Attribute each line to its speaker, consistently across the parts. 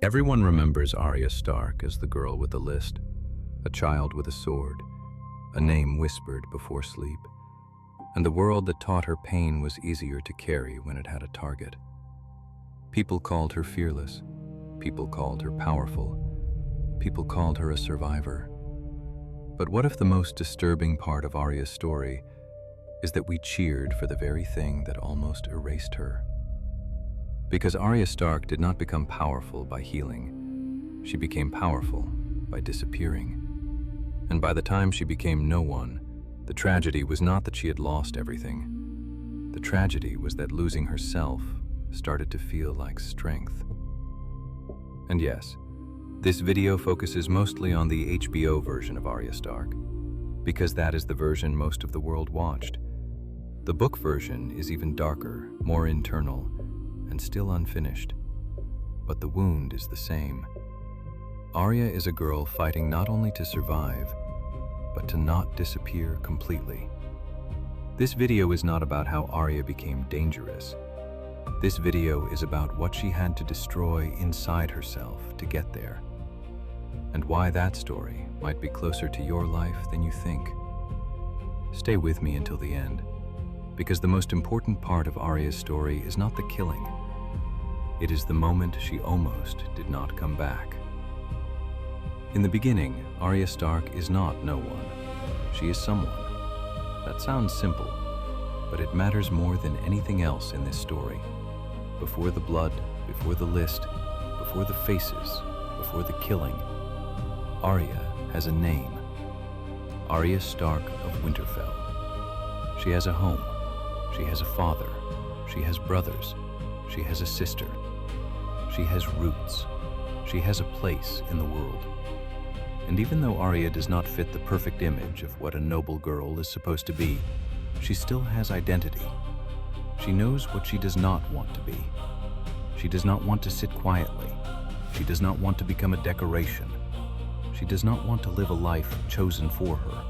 Speaker 1: Everyone remembers Arya Stark as the girl with the list, a child with a sword, a name whispered before sleep, and the world that taught her pain was easier to carry when it had a target. People called her fearless, people called her powerful, people called her a survivor. But what if the most disturbing part of Arya's story is that we cheered for the very thing that almost erased her? Because Arya Stark did not become powerful by healing. She became powerful by disappearing. And by the time she became no one, the tragedy was not that she had lost everything. The tragedy was that losing herself started to feel like strength. And yes, this video focuses mostly on the HBO version of Arya Stark, because that is the version most of the world watched. The book version is even darker, more internal, and still unfinished. But the wound is the same. Arya is a girl fighting not only to survive, but to not disappear completely. This video is not about how Arya became dangerous. This video is about what she had to destroy inside herself to get there, and why that story might be closer to your life than you think. Stay with me until the end, because the most important part of Arya's story is not the killing. It is the moment she almost did not come back. In the beginning, Arya Stark is not no one. She is someone. That sounds simple, but it matters more than anything else in this story. Before the blood, before the list, before the faces, before the killing, Arya has a name. Arya Stark of Winterfell. She has a home. She has a father. She has brothers. She has a sister. She has roots. She has a place in the world. And even though Arya does not fit the perfect image of what a noble girl is supposed to be, she still has identity. She knows what she does not want to be. She does not want to sit quietly. She does not want to become a decoration. She does not want to live a life chosen for her.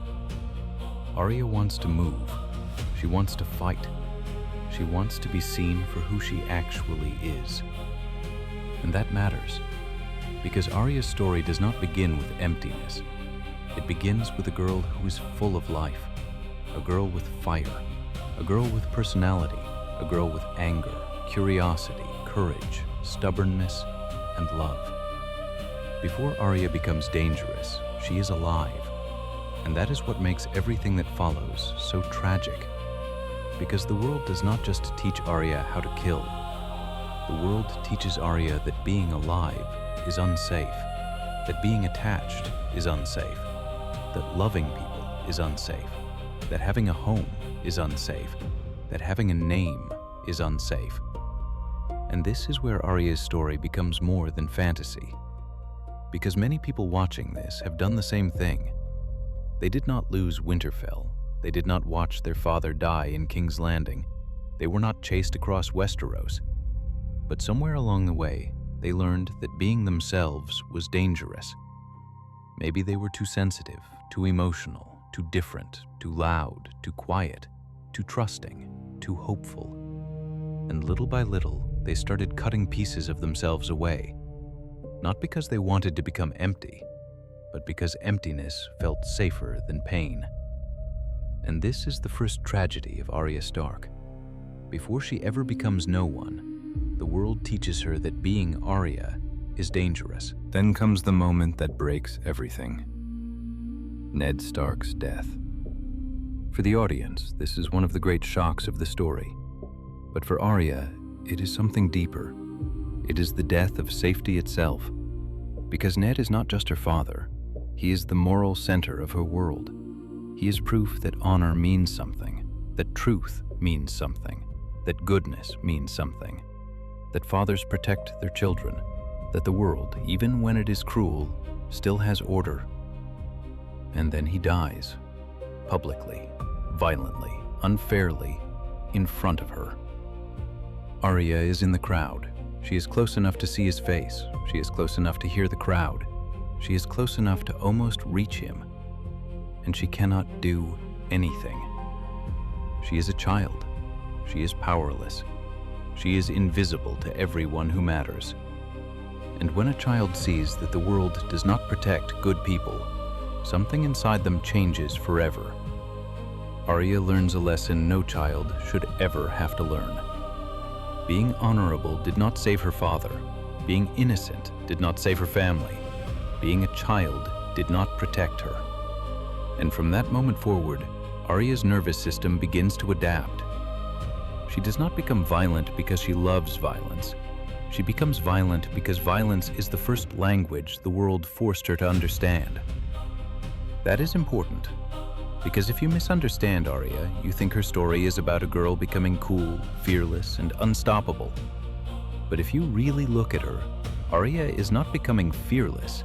Speaker 1: Arya wants to move. She wants to fight. She wants to be seen for who she actually is. And that matters, because Arya's story does not begin with emptiness. It begins with a girl who is full of life, a girl with fire, a girl with personality, a girl with anger, curiosity, courage, stubbornness, and love. Before Arya becomes dangerous, she is alive, and that is what makes everything that follows so tragic. Because the world does not just teach Arya how to kill. The world teaches Arya that being alive is unsafe, that being attached is unsafe, that loving people is unsafe, that having a home is unsafe, that having a name is unsafe. And this is where Arya's story becomes more than fantasy. Because many people watching this have done the same thing. They did not lose Winterfell. They did not watch their father die in King's Landing. They were not chased across Westeros. But somewhere along the way, they learned that being themselves was dangerous. Maybe they were too sensitive, too emotional, too different, too loud, too quiet, too trusting, too hopeful. And little by little, they started cutting pieces of themselves away. Not because they wanted to become empty, but because emptiness felt safer than pain. And this is the first tragedy of Arya Stark. Before she ever becomes no one, the world teaches her that being Arya is dangerous. Then comes the moment that breaks everything. Ned Stark's death. For the audience, this is one of the great shocks of the story. But for Arya, it is something deeper. It is the death of safety itself. Because Ned is not just her father. He is the moral center of her world. He is proof that honor means something, that truth means something, that goodness means something, that fathers protect their children, that the world, even when it is cruel, still has order. And then he dies, publicly, violently, unfairly, in front of her. Arya is in the crowd. She is close enough to see his face. She is close enough to hear the crowd. She is close enough to almost reach him. And she cannot do anything. She is a child. She is powerless. She is invisible to everyone who matters. And when a child sees that the world does not protect good people, something inside them changes forever. Arya learns a lesson no child should ever have to learn. Being honorable did not save her father. Being innocent did not save her family. Being a child did not protect her. And from that moment forward, Arya's nervous system begins to adapt. She does not become violent because she loves violence. She becomes violent because violence is the first language the world forced her to understand. That is important, because if you misunderstand Arya, you think her story is about a girl becoming cool, fearless, and unstoppable. But if you really look at her, Arya is not becoming fearless.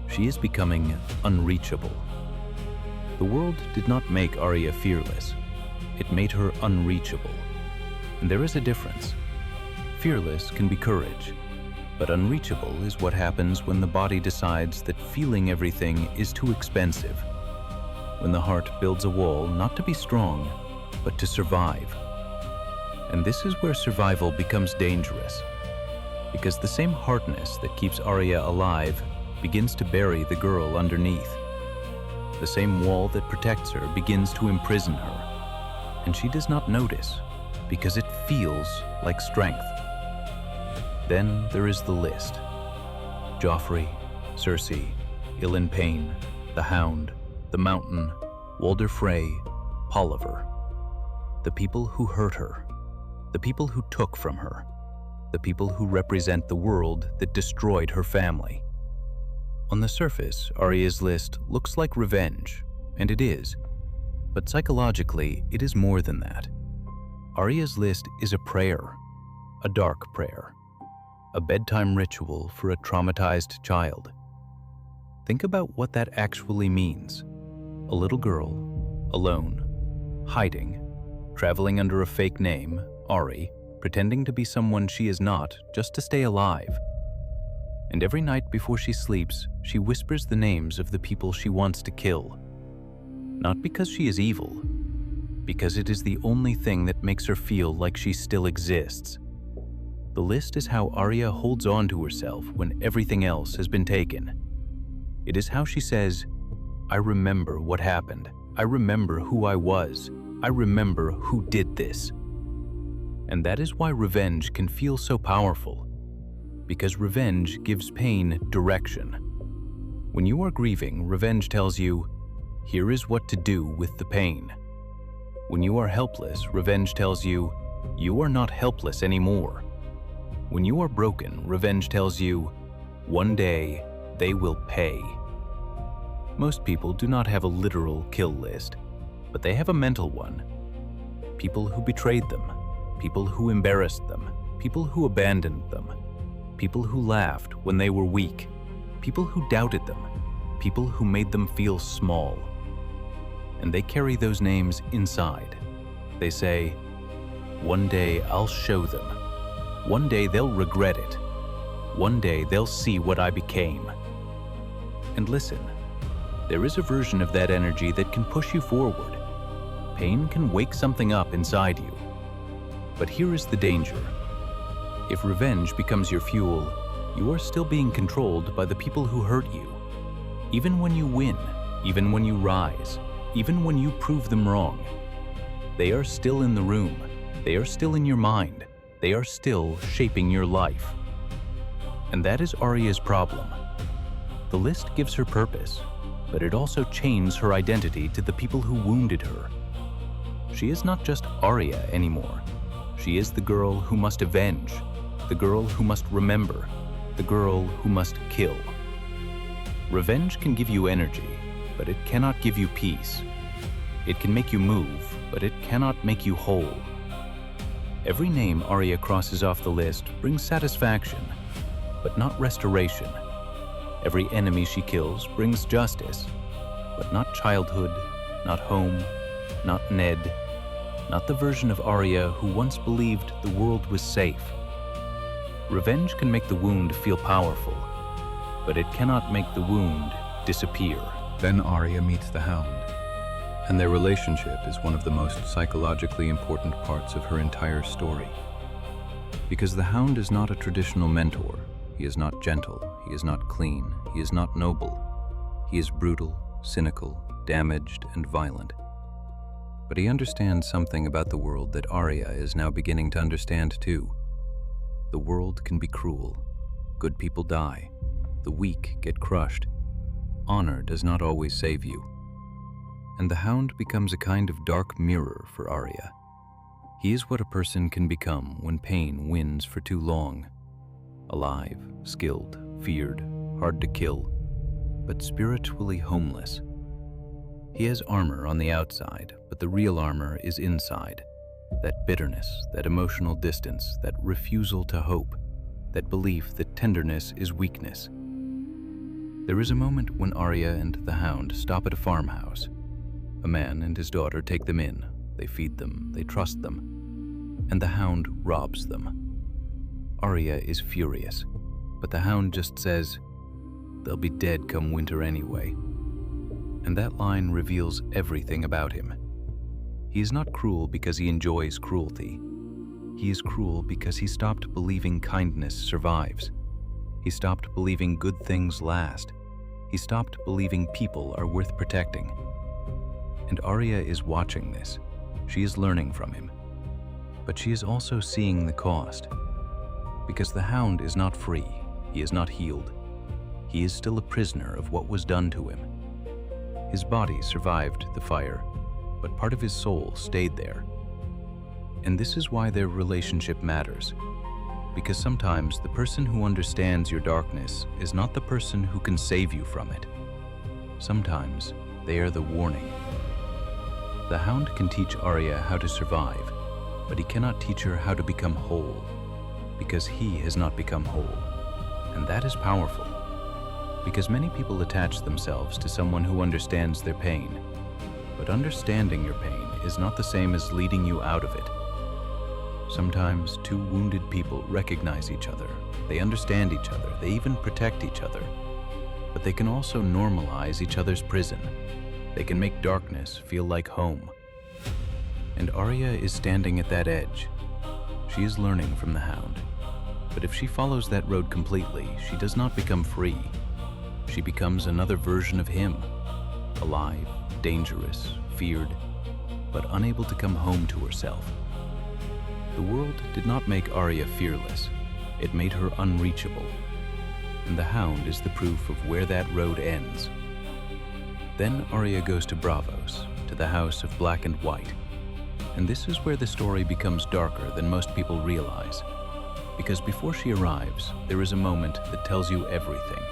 Speaker 1: She is becoming unreachable. The world did not make Arya fearless. It made her unreachable. And there is a difference. Fearless can be courage, but unreachable is what happens when the body decides that feeling everything is too expensive. When the heart builds a wall not to be strong, but to survive. And this is where survival becomes dangerous, because the same hardness that keeps Arya alive begins to bury the girl underneath. The same wall that protects her begins to imprison her, and she does not notice because it feels like strength. Then there is the list. Joffrey, Cersei, Ilan Payne, the Hound, the Mountain, Walder Frey, Polliver. The people who hurt her, the people who took from her, the people who represent the world that destroyed her family. On the surface, Arya's list looks like revenge, and it is. But psychologically, it is more than that. Arya's list is a prayer, a dark prayer, a bedtime ritual for a traumatized child. Think about what that actually means. A little girl, alone, hiding, traveling under a fake name, Ari, pretending to be someone she is not just to stay alive. And every night before she sleeps, she whispers the names of the people she wants to kill. Not because she is evil, because it is the only thing that makes her feel like she still exists. The list is how Arya holds on to herself when everything else has been taken. It is how she says, I remember what happened. I remember who I was. I remember who did this. And that is why revenge can feel so powerful. Because revenge gives pain direction. When you are grieving, revenge tells you, here is what to do with the pain. When you are helpless, revenge tells you, you are not helpless anymore. When you are broken, revenge tells you, one day they will pay. Most people do not have a literal kill list, but they have a mental one. People who betrayed them, people who embarrassed them, people who abandoned them, people who laughed when they were weak, people who doubted them, people who made them feel small. And they carry those names inside. They say, one day I'll show them. One day they'll regret it. One day they'll see what I became. And listen, there is a version of that energy that can push you forward. Pain can wake something up inside you. But here is the danger. If revenge becomes your fuel, you are still being controlled by the people who hurt you. Even when you win, even when you rise, even when you prove them wrong, they are still in the room. They are still in your mind. They are still shaping your life. And that is Arya's problem. The list gives her purpose, but it also chains her identity to the people who wounded her. She is not just Arya anymore. She is the girl who must avenge, the girl who must remember, the girl who must kill. Revenge can give you energy, but it cannot give you peace. It can make you move, but it cannot make you whole. Every name Arya crosses off the list brings satisfaction, but not restoration. Every enemy she kills brings justice, but not childhood, not home, not Ned, not the version of Arya who once believed the world was safe. Revenge can make the wound feel powerful, but it cannot make the wound disappear.
Speaker 2: Then Arya meets the Hound, and their relationship is one of the most psychologically important parts of her entire story. Because the Hound is not a traditional mentor,
Speaker 1: He is not gentle, he is not clean, he is not noble. He is brutal, cynical, damaged, and violent. But he understands something about the world that Arya is now beginning to understand too. The world can be cruel. Good people die. The weak get crushed. Honor does not always save you. And the Hound becomes a kind of dark mirror for Arya. He is what a person can become when pain wins for too long. Alive, skilled, feared, hard to kill, but spiritually homeless. He has armor on the outside, but the real armor is inside. That bitterness, that emotional distance, that refusal to hope, that belief that tenderness is weakness. There is a moment when Arya and the Hound stop at a farmhouse. A man and his daughter take them in. They feed them, they trust them, and the Hound robs them. Arya is furious, but the Hound just says, "They'll be dead come winter anyway." And that line reveals everything about him. He is not cruel because he enjoys cruelty. He is cruel because he stopped believing kindness survives. He stopped believing good things last. He stopped believing people are worth protecting. And Arya is watching this. She is learning from him. But she is also seeing the cost. Because the Hound is not free. He is not healed. He is still a prisoner of what was done to him. His body survived the fire, but part of his soul stayed there. And this is why their relationship matters. Because sometimes the person who understands your darkness is not the person who can save you from it. Sometimes they are the warning. The Hound can teach Arya how to survive, but he cannot teach her how to become whole, because he has not become whole. And that is powerful, because many people attach themselves to someone who understands their pain. But understanding your pain is not the same as leading you out of it. Sometimes two wounded people recognize each other, they understand each other, they even protect each other. But they can also normalize each other's prison. They can make darkness feel like home. And Arya is standing at that edge. She is learning from the Hound. But if she follows that road completely, she does not become free. She becomes another version of him. Alive, dangerous, feared, but unable to come home to herself. The world did not make Arya fearless. It made her unreachable. And the Hound is the proof of where that road ends. Then Arya goes to Braavos, to the House of Black and White. And this is where the story becomes darker than most people realize. Because before she arrives, there is a moment that tells you everything.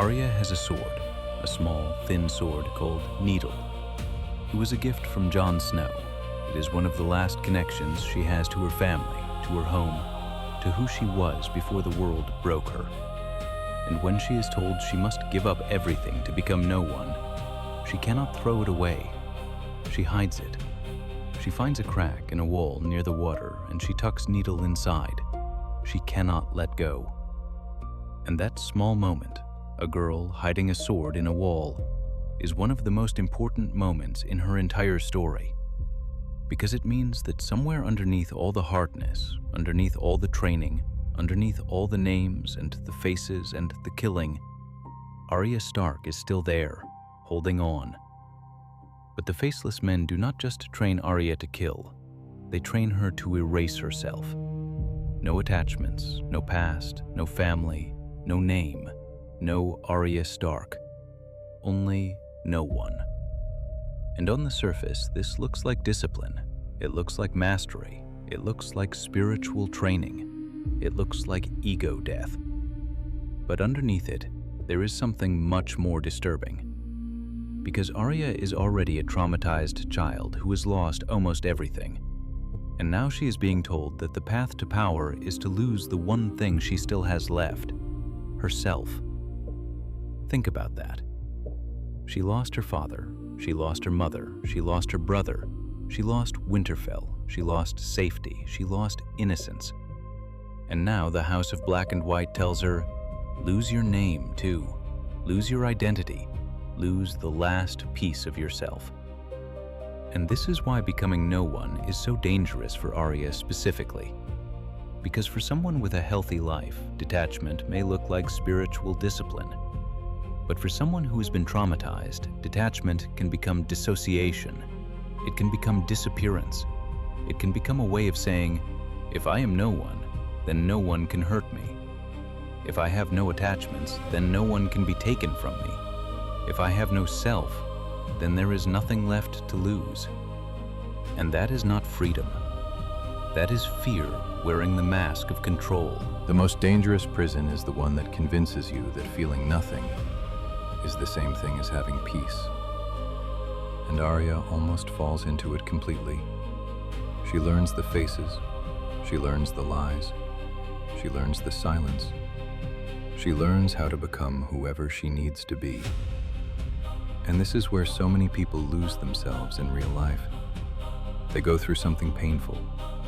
Speaker 1: Arya has a sword, a small, thin sword called Needle. It was a gift from Jon Snow. It is one of the last connections she has to her family, to her home, to who she was before the world broke her. And when she is told she must give up everything to become no one, she cannot throw it away. She hides it. She finds a crack in a wall near the water and she tucks Needle inside. She cannot let go. And that small moment, a girl hiding a sword in a wall, is one of the most important moments in her entire story. Because it means that somewhere underneath all the hardness, underneath all the training, underneath all the names and the faces and the killing, Arya Stark is still there, holding on. But the Faceless Men do not just train Arya to kill, they train her to erase herself. No attachments, no past, no family, no name, no Arya Stark. Only no one. And on the surface, this looks like discipline. It looks like mastery. It looks like spiritual training. It looks like ego death. But underneath it, there is something much more disturbing. Because Arya is already a traumatized child who has lost almost everything. And now she is being told that the path to power is to lose the one thing she still has left, herself. Think about that. She lost her father, she lost her mother, she lost her brother, she lost Winterfell, she lost safety, she lost innocence. And now the House of Black and White tells her, lose your name too, lose your identity, lose the last piece of yourself. And this is why becoming no one is so dangerous for Arya specifically.
Speaker 2: Because for someone with a healthy life, detachment may look like spiritual discipline. But for someone who has been traumatized, detachment can become dissociation. It can become disappearance. It can become a way of saying, if I am no one, then no one can hurt me. If I have no attachments, then no one can be taken from me. If I have no self, then there is nothing left to lose. And that is not freedom. That is fear wearing the mask of control.
Speaker 1: The most dangerous prison is the one that convinces you that feeling nothing is the same thing as having peace. And Arya almost falls into it completely. She learns the faces, she learns the lies, she learns the silence. She learns how to become whoever she needs to be. And this is where so many people lose themselves in real life. They go through something painful,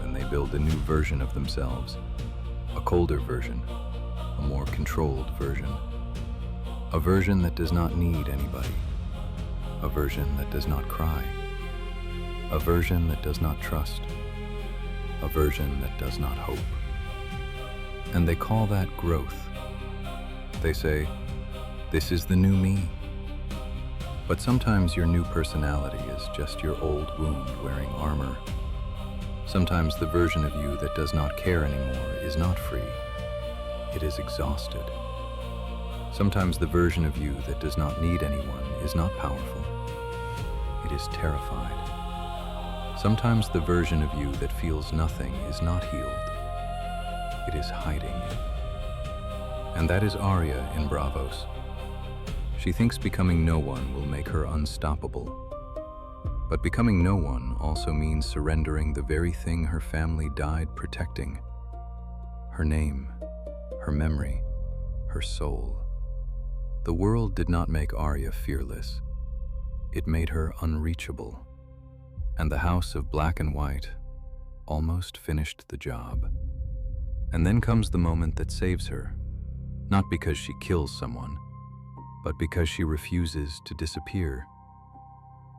Speaker 1: and they build a new version of themselves, a colder version, a more controlled version, a version that does not need anybody, a version that does not cry, a version that does not trust, a version that does not hope. And they call that growth. They say, this is the new me. But sometimes your new personality is just your old wound wearing armor. Sometimes the version of you that does not care anymore is not free. It is exhausted. Sometimes the version of you that does not need anyone is not powerful. It is terrified. Sometimes the version of you that feels nothing is not healed. It is hiding. And that is Arya in Bravos. She thinks becoming no one will make her unstoppable. But becoming no one also means surrendering the very thing her family died protecting. Her name, her memory, her soul. The world did not make Arya fearless. It made her unreachable. And the House of Black and White almost finished the job. And then comes the moment that saves her, not because she kills someone, but because she refuses to disappear.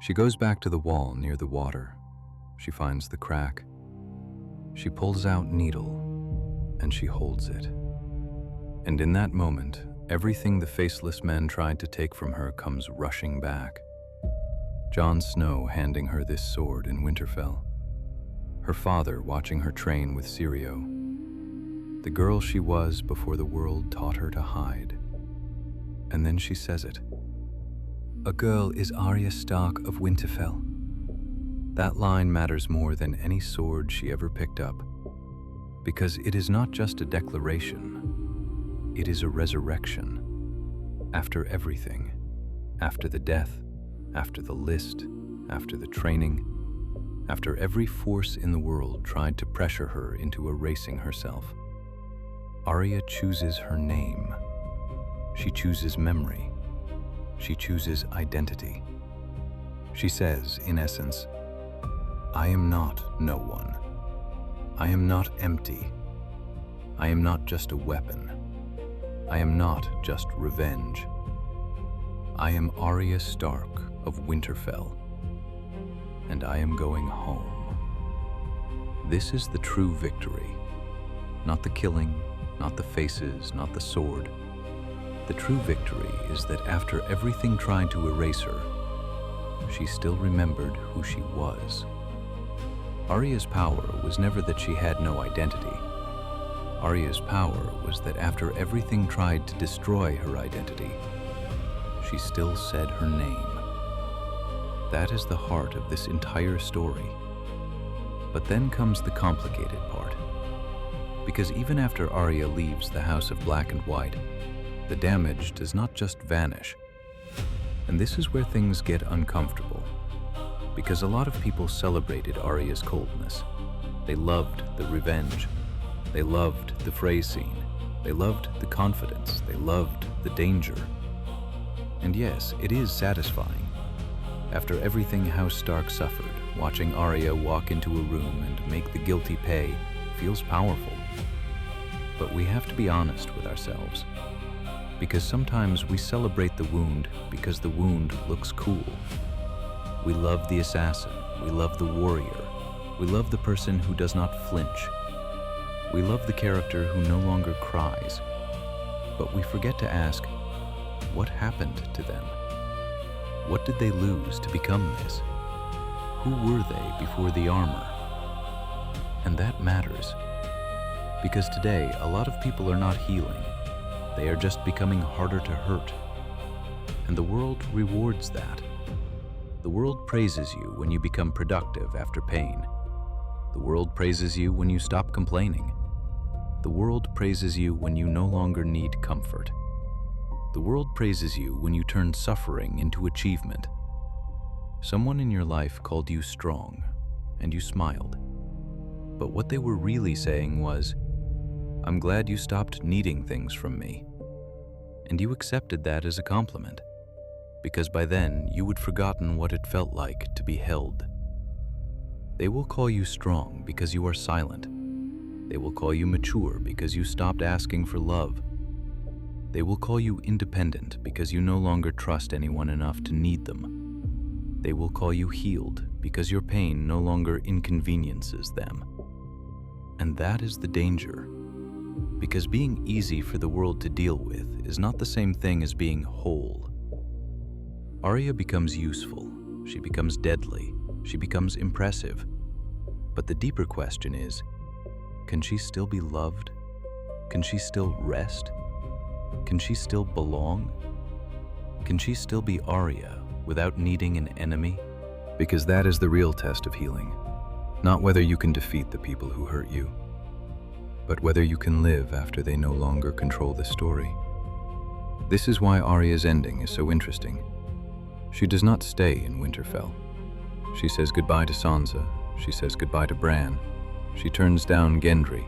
Speaker 1: She goes back to the wall near the water. She finds the crack. She pulls out needle, and she holds it. And in that moment, everything the faceless men tried to take from her comes rushing back. Jon Snow handing her this sword in Winterfell. Her father watching her train with Syrio. The girl she was before the world taught her to hide. And then she says it. A girl is Arya Stark of Winterfell. That line matters more than any sword she ever picked up, because it is not just a declaration, it is a resurrection. After everything, after the death, after the list, after the training, after every force in the world tried to pressure her into erasing herself, Arya chooses her name. She chooses memory. She chooses identity. She says, in essence, I am not no one. I am not empty. I am not just a weapon. I am not just revenge. I am Arya Stark of Winterfell, and I am going home. This is the true victory. Not the killing, not the faces, not the sword. The true victory is that after everything tried to erase her, she still remembered who she was. Arya's power was never that she had no identity. Arya's power was that after everything tried to destroy her identity, she still said her name. That is the heart of this entire story. But then comes the complicated part. Because even after Arya leaves the House of Black and White, the damage does not just vanish. And this is where things get uncomfortable. Because a lot of people celebrated Arya's coldness. They loved the revenge. They loved the phrase scene. They loved the confidence. They loved the danger. And yes, it is satisfying. After everything House Stark suffered, watching Arya walk into a room and make the guilty pay feels powerful. But we have to be honest with ourselves. Because sometimes we celebrate the wound because the wound looks cool. We love the assassin, we love the warrior, we love the person who does not flinch.
Speaker 2: We love the character who no longer cries, but we forget to ask, what happened to them? What did they lose to become this? Who were they before the armor? And that matters, because today a lot of people are not healing. They are just becoming harder to hurt. And the world rewards that. The world praises you when you become productive after pain. The world praises you when you stop complaining. The world praises you when you no longer need comfort. The world praises you when you turn suffering into achievement. Someone in your life called you strong, and you smiled. But what they were really saying was, "I'm glad you stopped needing things from me." And you accepted that as a compliment, because by then you had forgotten what it felt like to be held. They will call you strong because you are silent. They will call you mature because you stopped asking for love. They will call you independent because you no longer trust anyone enough to need them. They will call you healed because your pain no longer inconveniences them. And that is the danger, because being easy for the world to deal with is not the same thing as being whole. Arya becomes useful, she becomes deadly, she becomes impressive. But the deeper question is, can she still be loved? Can she still rest? Can she still belong? Can she still be Arya without needing an enemy?
Speaker 1: Because that is the real test of healing. Not whether you can defeat the people who hurt you, but whether you can live after they no longer control the story. This is why Arya's ending is so interesting. She does not stay in Winterfell. She says goodbye to Sansa, she says goodbye to Bran. She turns down Gendry,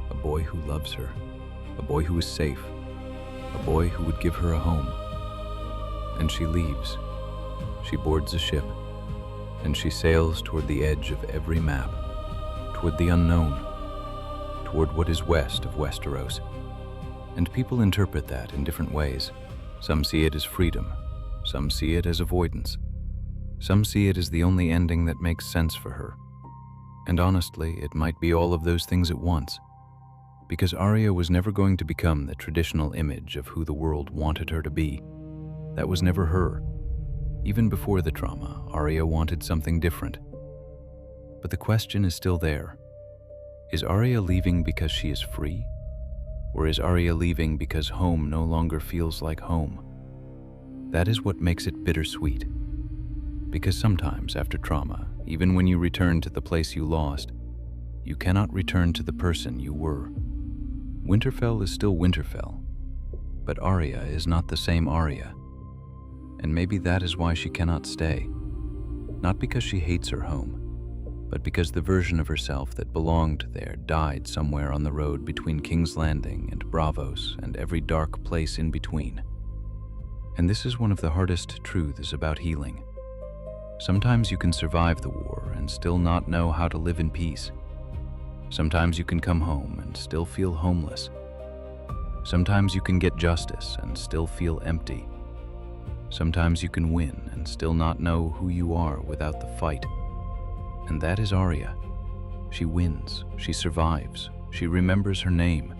Speaker 1: a boy who loves her, a boy who is safe, a boy who would give her a home. And she leaves. She boards a ship, and she sails toward the edge of every map, toward the unknown, toward what is west of Westeros. And people interpret that in different ways. Some see it as freedom, some see it as avoidance, some see it as the only ending that makes sense for her. And honestly, it might be all of those things at once, because Arya was never going to become the traditional image of who the world wanted her to be. That was never her. Even before the trauma, Arya wanted something different. But the question is still there. Is Arya leaving because she is free? Or is Arya leaving because home no longer feels like home? That is what makes it bittersweet. Because sometimes after trauma, even when you return to the place you lost, you cannot return to the person you were. Winterfell is still Winterfell, but Arya is not the same Arya. And maybe that is why she cannot stay. Not because she hates her home, but because the version of herself that belonged there died somewhere on the road between King's Landing and Braavos and every dark place in between. And this is one of the hardest truths about healing. Sometimes you can survive the war and still not know how to live in peace. Sometimes you can come home and still feel homeless. Sometimes you can get justice and still feel empty. Sometimes you can win and still not know who you are without the fight. And that is Arya. She wins, she survives, she remembers her name,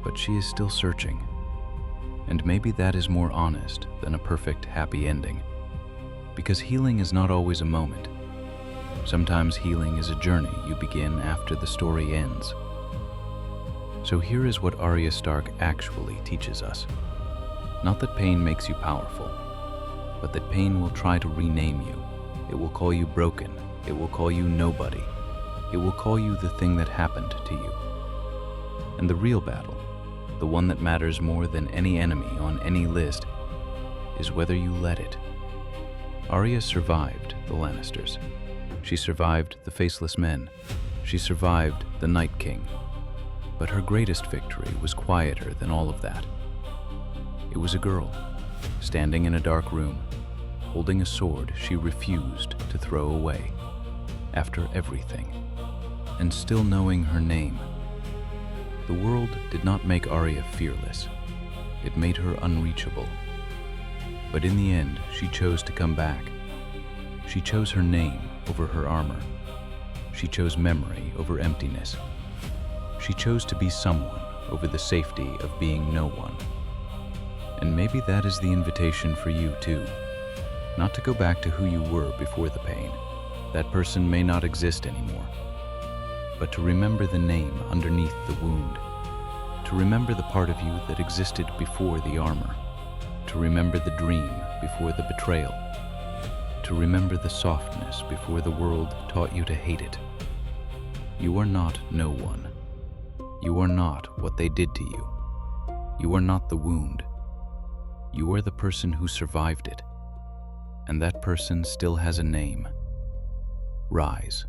Speaker 1: but she is still searching. And maybe that is more honest than a perfect happy ending. Because healing is not always a moment. Sometimes healing is a journey you begin after the story ends. So here is what Arya Stark actually teaches us. Not that pain makes you powerful, but that pain will try to rename you. It will call you broken. It will call you nobody. It will call you the thing that happened to you. And the real battle, the one that matters more than any enemy on any list, is whether you let it. Arya survived the Lannisters. She survived the Faceless Men. She survived the Night King. But her greatest victory was quieter than all of that. It was a girl, standing in a dark room, holding a sword she refused to throw away, after everything, and still knowing her name. The world did not make Arya fearless. It made her unreachable. But in the end, she chose to come back. She chose her name over her armor. She chose memory over emptiness.
Speaker 2: She chose to be someone over the safety of being no one. And maybe that is the invitation for you too. Not to go back to who you were before the pain. That person may not exist anymore. But to remember the name underneath the wound. To remember the part of you that existed before the armor. To remember the dream before the betrayal. To remember the softness before the world taught you to hate it. You are not no one. You are not what they did to you. You are not the wound. You are the person who survived it. And that person still has a name. Rise.